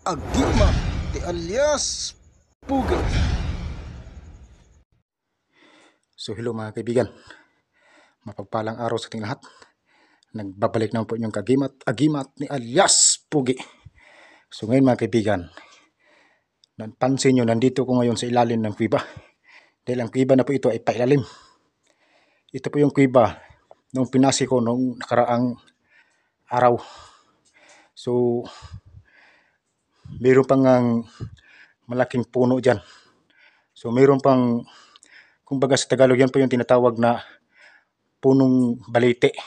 Agima de alias Pugi. So hello mga kaibigan, mapagpalang araw sa ating lahat. Nagbabalik naman po inyong agimat ni alias Pugi. So ngayon mga kaibigan, napansin nyo nandito ko ngayon sa ilalim ng kuweba. Dahil ang kuweba na po ito ay pailalim. Ito po yung kuweba nung pinasi ko nung nakaraang araw. So mayroon pang malaking puno dyan. So mayroon pang, kumbaga sa Tagalog yan po yung tinatawag na punong balite.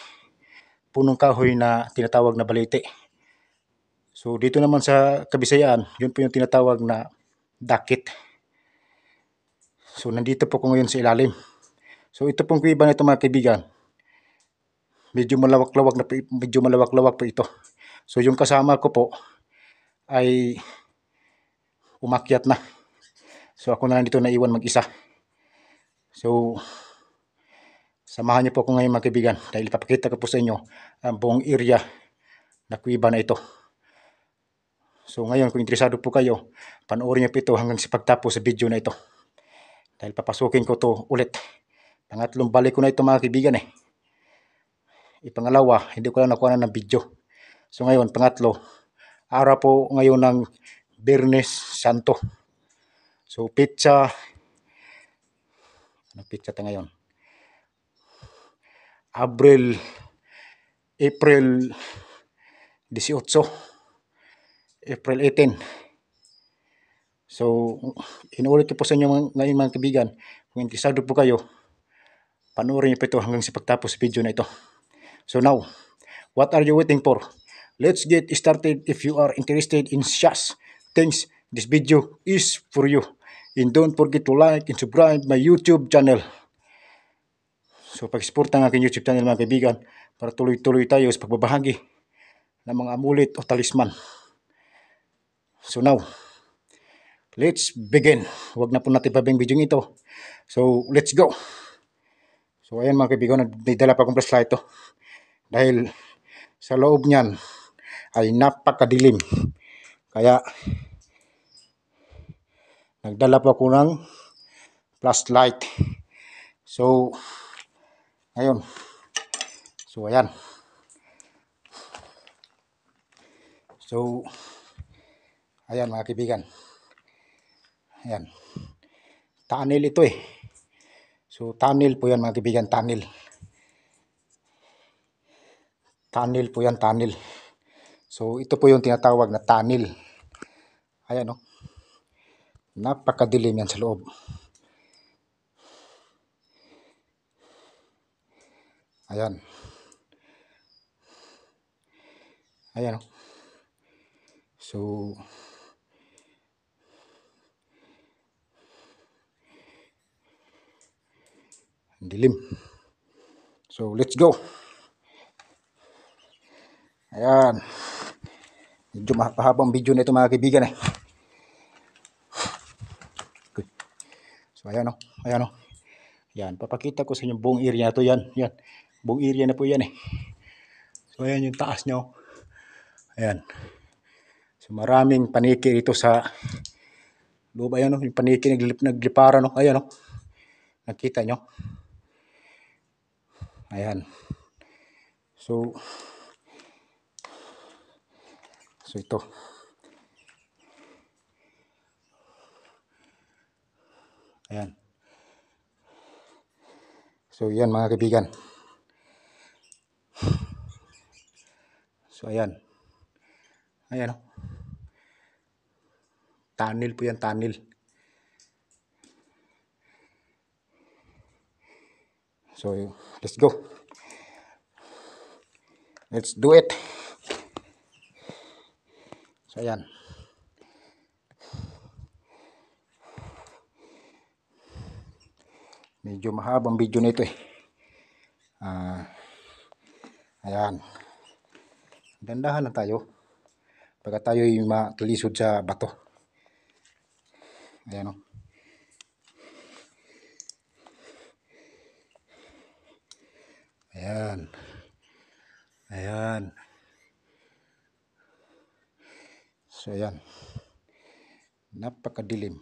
Punong kahoy na tinatawag na balite. So dito naman sa Kabisayaan, yun po yung tinatawag na dakit. So nandito po ko ngayon sa ilalim. So ito pong kuweba na ito mga kaibigan, medyo malawak-lawak po ito. So yung kasama ko po ay umakyat na. So ako na lang dito naiwan mag-isa. So samahan niyo po ako ngayon mga kaibigan dahil ipapakita ko po sa inyo ang buong area na kuweba na ito. So ngayon kung interesado po kayo, panoorin niyo po ito hanggang sa pagtapos sa video na ito. Dahil papasukin ko to ulit. Pangatlong balik ko na ito mga kaibigan eh. Ipangalawa, hindi ko lang nakuha ng video. So ngayon, pangatlo, araw po ngayon ng Biyernes Santo. So pizza, anong pizza tayo ngayon? April 18, April 18. So inuulit ko po sa inyo ngayon mga kaibigan, kung interesado po kayo, panoorin niyo po ito hanggang sa pagtapos video na ito. So now, what are you waiting for? Let's get started. If you are interested in such things, this video is for you. And don't forget to like and subscribe my YouTube channel. So pag-support ang aking YouTube channel mga kaibigan para tuloy-tuloy tayo sa pagbabahagi ng mga amulet o talisman. So now, let's begin. Huwag na po natin pabing video ito. So let's go. So ayan mga kaibigan, nagdala pa akong flashlight ito. Dahil sa loob niyan ay napakadilim. Kaya nagdala pa ako ng flashlight. So ayun. So ayan. So ayan mga kaibigan. Ayan. Tunnel ito eh. So tunnel po yan mga kaibigan, tunnel. Tunnel po yan, tunnel. So ito po yung tinatawag na tunnel. Ayan o. Napakadilim yan sa loob. Ayan. Ayan o. So dilim. So let's go. Ayan. Medyo mahabang video na ito mga kaibigan eh. Good. So ayan o. Ayan o. Yan. Papakita ko sa inyo buong area na ito. Yan. Yan. Buong area na po yan eh. So ayan yung taas nyo. Ayan. So maraming paniki ito sa loob. Ayan o. Yung paniki nagliparan o. Ayan o. Nakita nyo. Ayan. So ito. Ayan. So yan mga kaibigan. So ayan. Ayan o. Tunnel po yan, tunnel. So let's go. Let's do it. So ayan. Medyo mahabang video nito eh. Ayan. Dandahan lang tayo. Pagka tayo yung matulisod sa bato. Ayan o. Ayan. Ayan. So ayan. Napakadilim.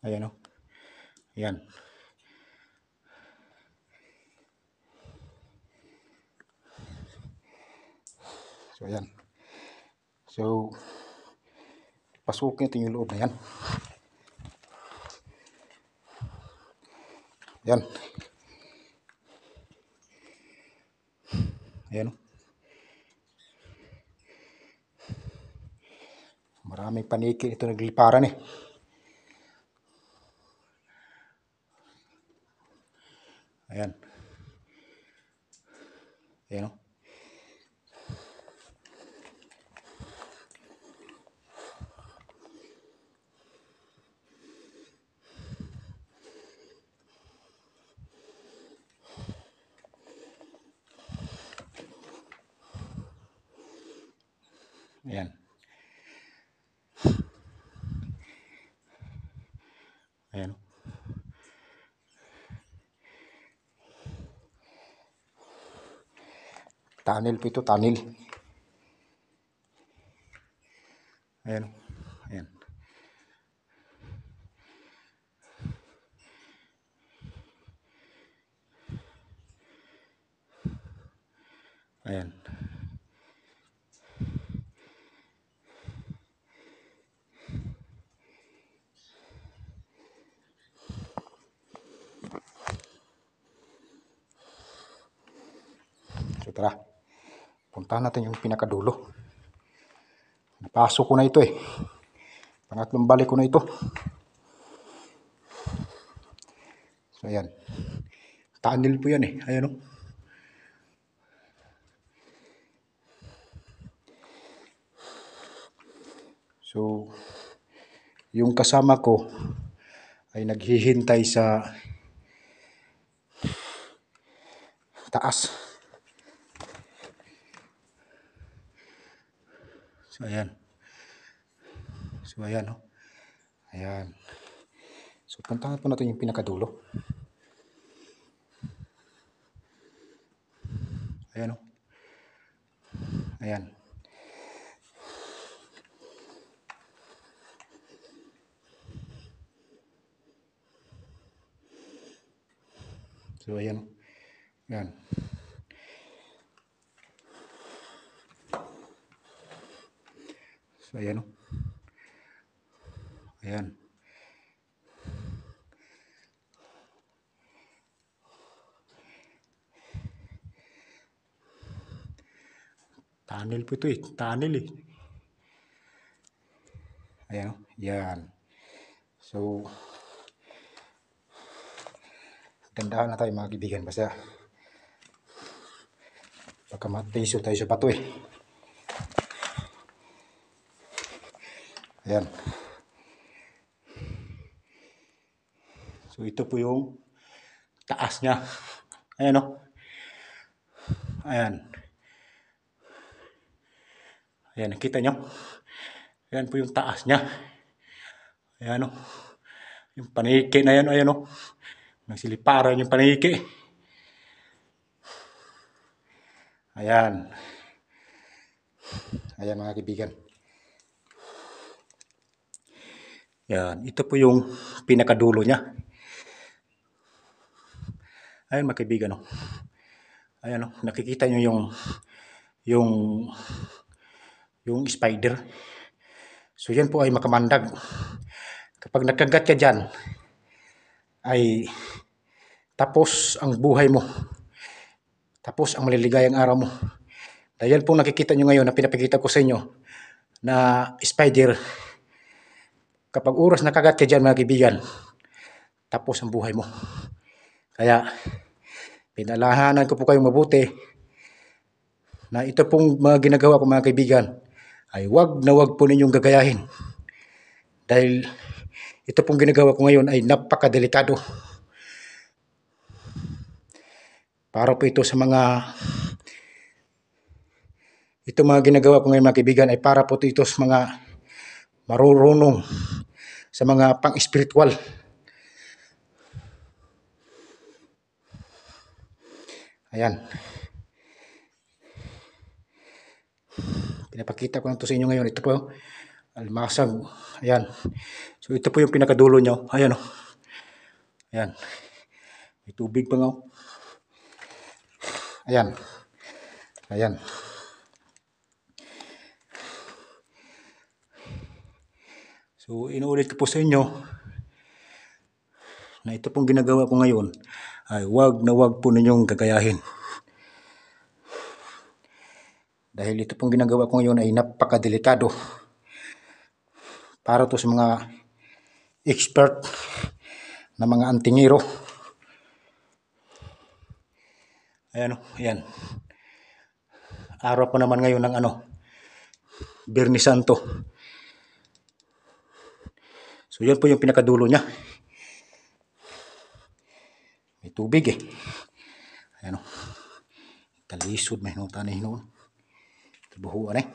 Ayan o. Ayan. So, ayan. So, pasukin natin yung loob na yan. Ayan. Ayan o. Maraming paniki ito nagliparan eh. Ayan. Ayan o. Ayan. Ayan o. Tunnel po ito, tunnel. Ayan. Ayan. Ayan. So tara, puntahan natin yung pinakadulo. Napasok ko na ito eh. Pangatlong balik ko na ito. So ayan. Tunnel po yan eh. Ayan o. So, yung kasama ko ay naghihintay sa taas. So, ayan. So, ayan o. Ayan. So, puntahan po natin yung pinakadulo. Ayan o. Ayan. So, ayan o. Ayan. So, ayan o. Ayan. Tunnel po ito eh. Tunnel eh. Ayan o. Ayan. So, dandahan na tayo mga kaibigan. Basta, baka matiso tayo sa bato eh. Ayan. So, ito po yung taas niya. Ayan o. Ayan. Ayan, nakita nyo? Ayan po yung taas niya. Ayan o. Yung paniki na yan, ayan o. Nagsiliparan yung paniki. Ayan. Ayan mga kaibigan. Ayan, ito po yung pinakadulo niya. Ayan mga kaibigan o. Ayan o, nakikita nyo yung spider. So yan po ay makamandag. Kapag nagkagat ka dyan, ay tapos ang buhay mo. Tapos ang maliligayang araw mo. Dahil po nakikita nyo ngayon na pinapakita ko sa inyo na spider, kapag oras nakagat ka dyan mga kaibigan, tapos ang buhay mo. Kaya pinalahanan ko po kayong mabuti na ito pong mga ginagawa ko mga kaibigan ay wag na wag po ninyong gagayahin. Dahil ito pong ginagawa ko ngayon ay napakadelikado. Para po ito sa mga ginagawa ko ngayon mga kaibigan ay para po ito sa mga marurunong sa mga pang-spiritual. Ayan. Pinapakita ko lang to sa inyo ngayon. Ito po, almasag. Ayan. So ito po yung pinakadulo nyo. Ayan o. Ayan. May tubig pa nga o. Ayan. Ayan. So inuulit ko po sa inyo na ito pong ginagawa ko ngayon ay wag na wag po ninyong gagayahin. Dahil ito pong ginagawa ko ngayon ay napakadelikado para to sa mga expert na mga antingero. Ayan o, ayan. Araw po naman ngayon ng Biyernes Santo. So yan po yung pinakadulo niya. May tubig eh. Ayan o. Talisod may hinutan eh noon. Buhuan eh.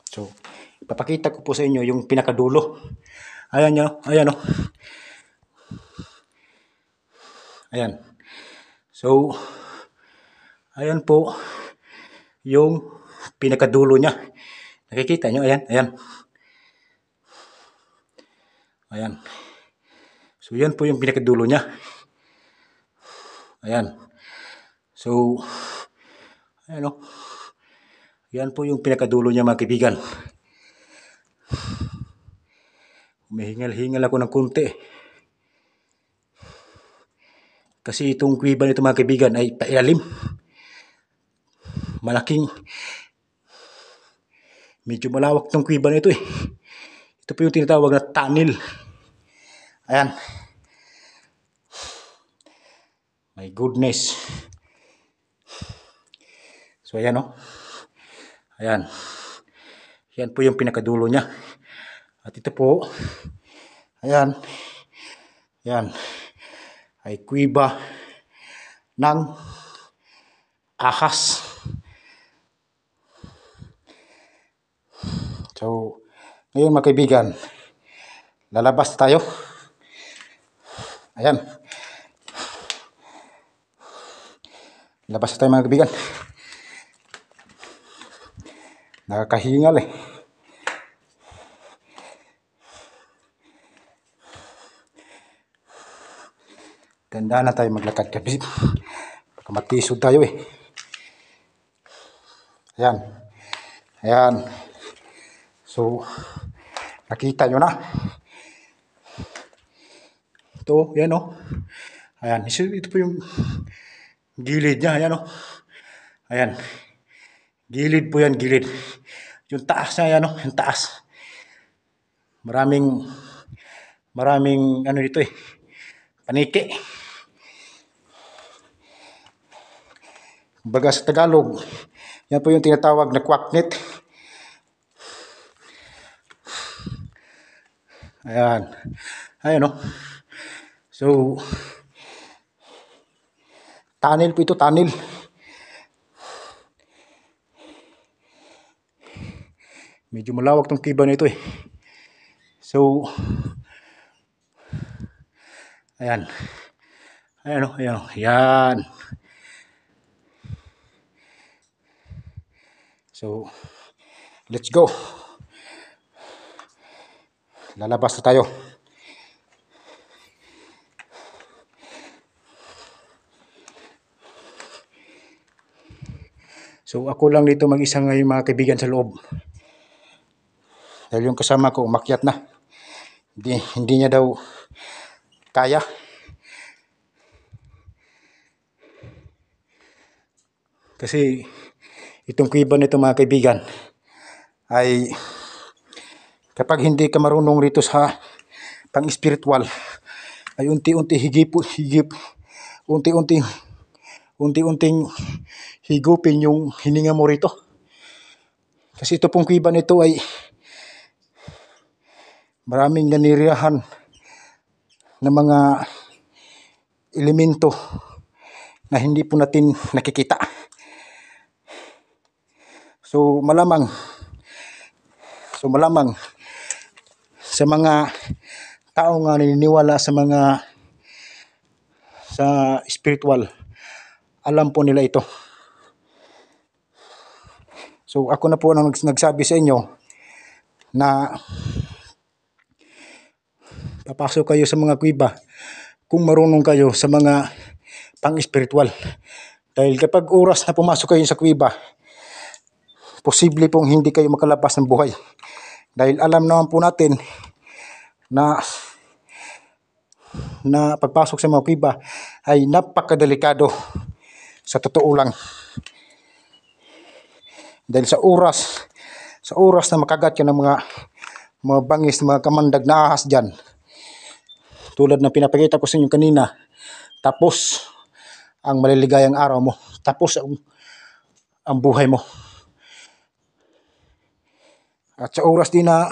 So, ipapakita ko po sa inyo yung pinakadulo. Ayan nyo, ayan o. Ayan. So, ayan po yung pinakadulo niya. Nakikita nyo, ayan, ayan. Ayan. So, yan po yung pinakadulo niya. Ayan. So, ayan o. Yan po yung pinakadulo niya mga kaibigan. Humihingal-hingal ako ng konti. Kasi itong kuweba nito mga kaibigan ay pailalim. Malaking, medyo malawak itong kuweba nito eh. Ito po yung tinatawag na tunnel. Ayan. My goodness. So ayan o. Ayan. Yan po yung pinakadulo niya. At ito po, ayan, ayan, ay kuweba ng ahas. So, ngayon mga kaibigan, lalabas tayo. Ayan. Labas tayo mga kaibigan. Nakakahingal eh. Tandaan na tayo maglakad kasi baka matisod tayo eh. Ayan. Ayan. So, nakita nyo na. Ito, yan o. Ayan. Ito po yung gilid niya. Ayan o. Ayan. Gilid po yan, gilid. Yung taas niya, ayan o. Yung taas. Maraming dito eh. Paniki. Baga sa Tagalog, yan po yung tinatawag na kwaknet. Ayan. Ayan o. So, tunnel po ito, tunnel. Medyo malawak tong kiba nito eh. So, ayan. Ayan o, ayan o. Ayan. So, let's go. Lalabas na tayo. So, ako lang dito mag-isa ngayon mga kaibigan sa loob. Dahil yung kasama ko umakyat na. Hindi niya daw kaya. Kasi itong kuweba nito mga kaibigan ay kapag hindi ka marunong rito sa pang-spiritual ay unti-unting higupin yung hininga mo rito. Kasi ito pong kuweba nito ay maraming nanirahan na mga elemento na hindi po natin nakikita. So malamang sa mga tao nga naniniwala sa sa spiritual, alam po nila ito. So ako na po ang nagsabi sa inyo na papasok kayo sa mga kuweba kung marunong kayo sa mga pang-spiritual. Dahil kapag oras na pumasok kayo sa kuweba, posible pong hindi kayo makalabas ng buhay. Dahil alam naman po natin na pagpasok sa mga kuweba ay napakadelikado sa totoo lang. Dahil sa oras na makagat ka ng mga bangis, mga kamandag na ahas dyan, tulad ng pinapakita ko sa inyo kanina, tapos ang maliligayang araw mo, tapos ang buhay mo. At sa oras din na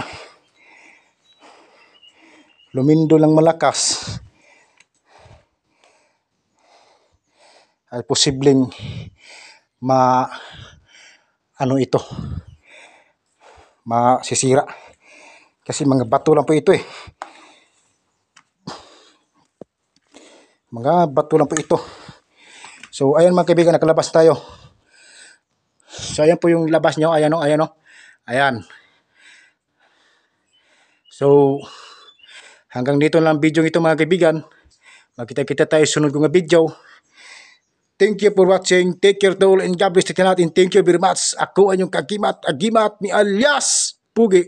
lumindo lang malakas, ay posibleng masisira. Kasi mga bato lang po ito eh. Mga bato lang po ito. So ayan mga kaibigan, nakalabas tayo. So ayan po yung labas nyo. Ayan o, ayan o. Ayan. So hanggang dito lang video ito mga kaibigan. Magkita-kita tayo sunod kong video. Thank you for watching. Take care to all and God bless natin. Thank you very much. Ako ang yung agimat ni alias Pugi.